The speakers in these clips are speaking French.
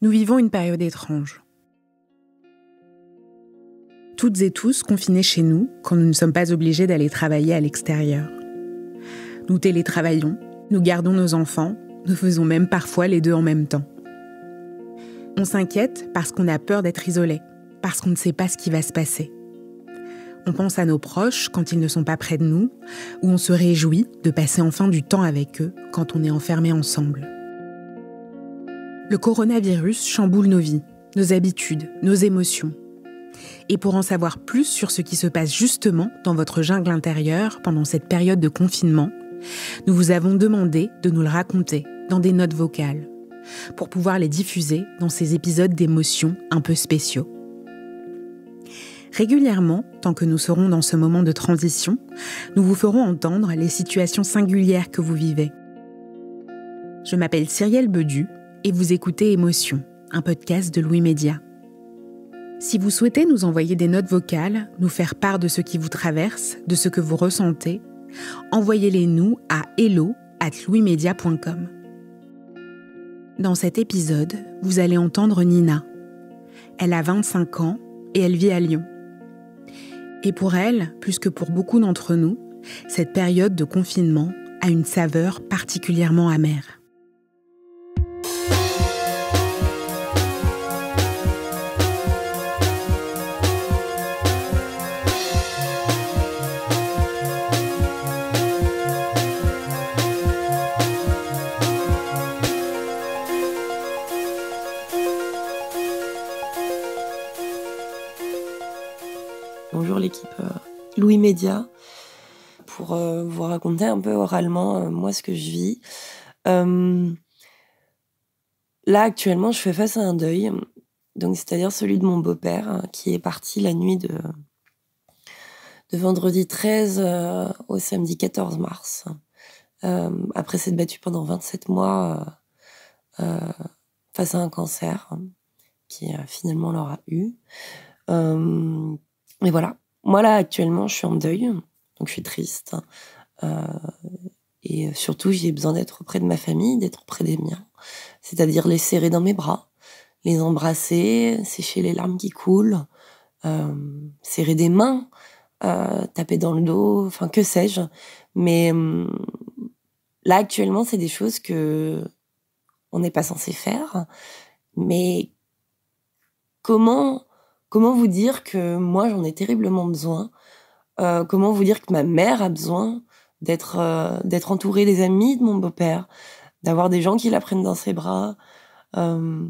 Nous vivons une période étrange. Toutes et tous confinés chez nous quand nous ne sommes pas obligés d'aller travailler à l'extérieur. Nous télétravaillons, nous gardons nos enfants, nous faisons même parfois les deux en même temps. On s'inquiète parce qu'on a peur d'être isolé, parce qu'on ne sait pas ce qui va se passer. On pense à nos proches quand ils ne sont pas près de nous, ou on se réjouit de passer enfin du temps avec eux quand on est enfermés ensemble. Le coronavirus chamboule nos vies, nos habitudes, nos émotions. Et pour en savoir plus sur ce qui se passe justement dans votre jungle intérieure pendant cette période de confinement, nous vous avons demandé de nous le raconter dans des notes vocales, pour pouvoir les diffuser dans ces épisodes d'émotions un peu spéciaux. Régulièrement, tant que nous serons dans ce moment de transition, nous vous ferons entendre les situations singulières que vous vivez. Je m'appelle Cyrielle Bedu et vous écoutez Émotions, un podcast de Louis Média. Si vous souhaitez nous envoyer des notes vocales, nous faire part de ce qui vous traverse, de ce que vous ressentez, envoyez-les nous à hello@louismedia.com. Dans cet épisode, vous allez entendre Nina. Elle a 25 ans et elle vit à Lyon. Et pour elle, plus que pour beaucoup d'entre nous, cette période de confinement a une saveur particulièrement amère. Bonjour l'équipe Louis Média, pour vous raconter un peu oralement moi ce que je vis. Là actuellement je fais face à un deuil, donc c'est-à-dire celui de mon beau-père qui est parti la nuit de vendredi 13 au samedi 14 mars, après s'être battu pendant 27 mois face à un cancer qui finalement l'aura eu. Et voilà, moi là actuellement je suis en deuil, donc je suis triste, et surtout j'ai besoin d'être près de ma famille, d'être près des miens, c'est-à-dire les serrer dans mes bras, les embrasser, sécher les larmes qui coulent, serrer des mains, taper dans le dos, enfin que sais-je, mais là actuellement c'est des choses que on n'est pas censé faire, mais comment vous dire que moi j'en ai terriblement besoin? Comment vous dire que ma mère a besoin d'être entourée des amis de mon beau-père, d'avoir des gens qui la prennent dans ses bras? En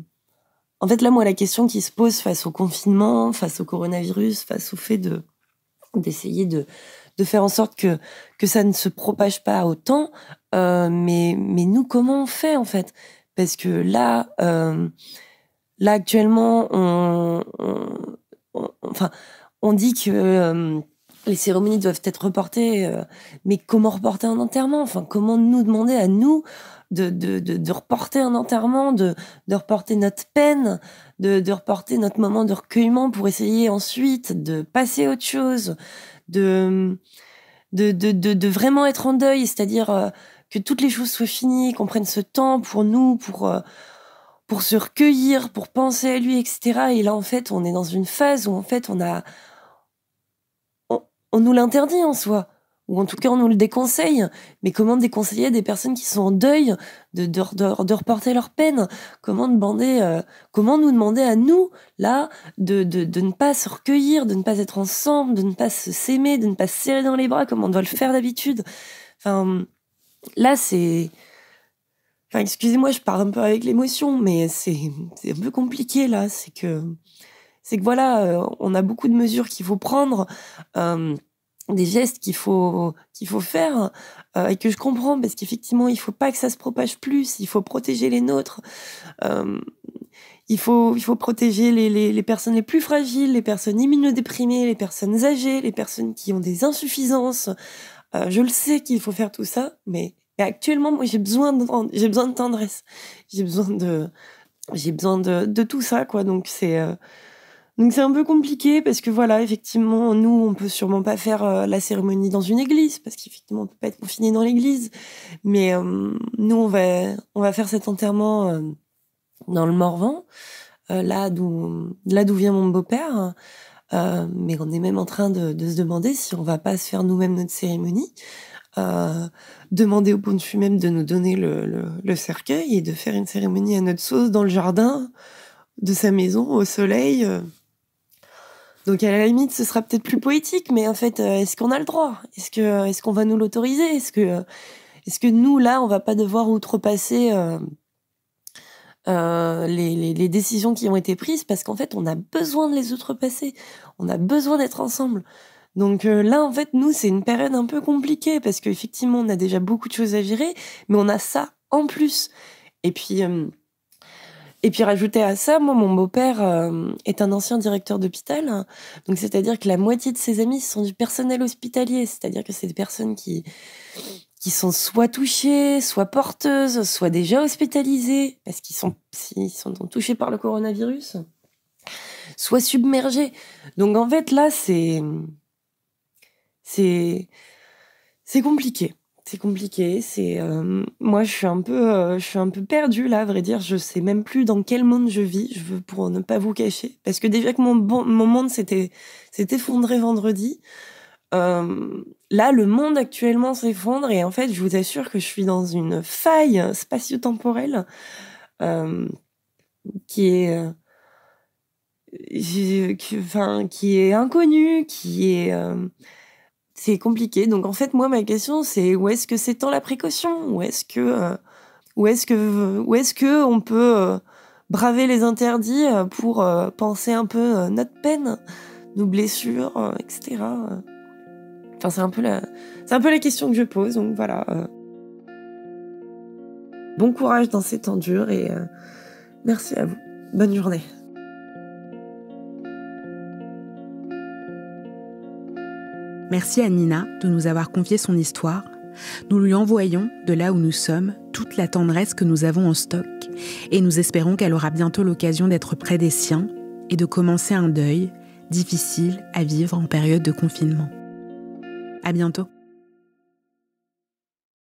fait, là, moi, la question qui se pose face au confinement, face au coronavirus, face au fait d'essayer de faire en sorte que ça ne se propage pas autant, mais nous, comment on fait, en fait? Parce que là, actuellement, on dit que les cérémonies doivent être reportées, mais comment reporter un enterrement? Enfin, comment nous demander à nous de reporter un enterrement, de reporter notre peine, de reporter notre moment de recueillement pour essayer ensuite de passer à autre chose, de vraiment être en deuil, c'est-à-dire que toutes les choses soient finies, qu'on prenne ce temps pour nous, pour se recueillir, pour penser à lui, etc. Et là, en fait, on est dans une phase où, en fait, on nous l'interdit en soi, ou en tout cas, on nous le déconseille. Mais comment déconseiller à des personnes qui sont en deuil de reporter leur peine? Comment nous demander à nous, là, de ne pas se recueillir, de ne pas être ensemble, de ne pas s'aimer, de ne pas se serrer dans les bras comme on doit le faire d'habitude? Enfin, là, c'est... Enfin, excusez-moi, je pars un peu avec l'émotion, mais c'est un peu compliqué, là. C'est que voilà, on a beaucoup de mesures qu'il faut prendre, des gestes qu'il faut faire, et que je comprends, parce qu'effectivement, il faut pas que ça se propage plus, il faut protéger les nôtres, il faut protéger les personnes les plus fragiles, les personnes immunodéprimées, les personnes âgées, les personnes qui ont des insuffisances. Je le sais qu'il faut faire tout ça, mais actuellement, moi, j'ai besoin de tendresse. J'ai besoin de tout ça, quoi. Donc c'est un peu compliqué parce que voilà, effectivement, nous, on peut sûrement pas faire la cérémonie dans une église parce qu'effectivement, on peut pas être confiné dans l'église. Mais nous, on va faire cet enterrement dans le Morvan, là d'où vient mon beau-père. Mais on est même en train de se demander si on va pas se faire nous-mêmes notre cérémonie. Demander au Pont de Fût même de nous donner le cercueil et de faire une cérémonie à notre sauce dans le jardin de sa maison, au soleil. Donc à la limite, ce sera peut-être plus poétique, mais en fait, est-ce qu'on a le droit ? Est-ce qu'on va nous l'autoriser ? Est-ce que nous, là, on va pas devoir outrepasser les décisions qui ont été prises, parce qu'en fait, on a besoin de les outrepasser. On a besoin d'être ensemble. Donc là, en fait, nous, c'est une période un peu compliquée, parce qu'effectivement, on a déjà beaucoup de choses à gérer, mais on a ça en plus. Et puis rajouter à ça, moi, mon beau-père est un ancien directeur d'hôpital, donc c'est-à-dire que la moitié de ses amis sont du personnel hospitalier, c'est-à-dire que c'est des personnes qui sont soit touchées, soit porteuses, soit déjà hospitalisées, parce qu'ils sont touchés par le coronavirus, soit submergées. Donc en fait, là, c'est compliqué. C'est compliqué. Moi, je suis un peu perdue là, à vrai dire. Je sais même plus dans quel monde je vis. Je veux, pour ne pas vous cacher, parce que déjà que mon monde s'est effondré vendredi. Là, le monde actuellement s'effondre, et en fait, je vous assure que je suis dans une faille spatio-temporelle qui est inconnue, c'est compliqué. Donc en fait, moi, ma question, c'est où est-ce que s'étend la précaution ? Où est-ce que on peut braver les interdits pour penser un peu notre peine, nos blessures, etc. Enfin, c'est un peu la question que je pose. Donc voilà. Bon courage dans ces temps durs, et merci à vous. Bonne journée. Merci à Nina de nous avoir confié son histoire. Nous lui envoyons, de là où nous sommes, toute la tendresse que nous avons en stock, et nous espérons qu'elle aura bientôt l'occasion d'être près des siens et de commencer un deuil difficile à vivre en période de confinement. À bientôt.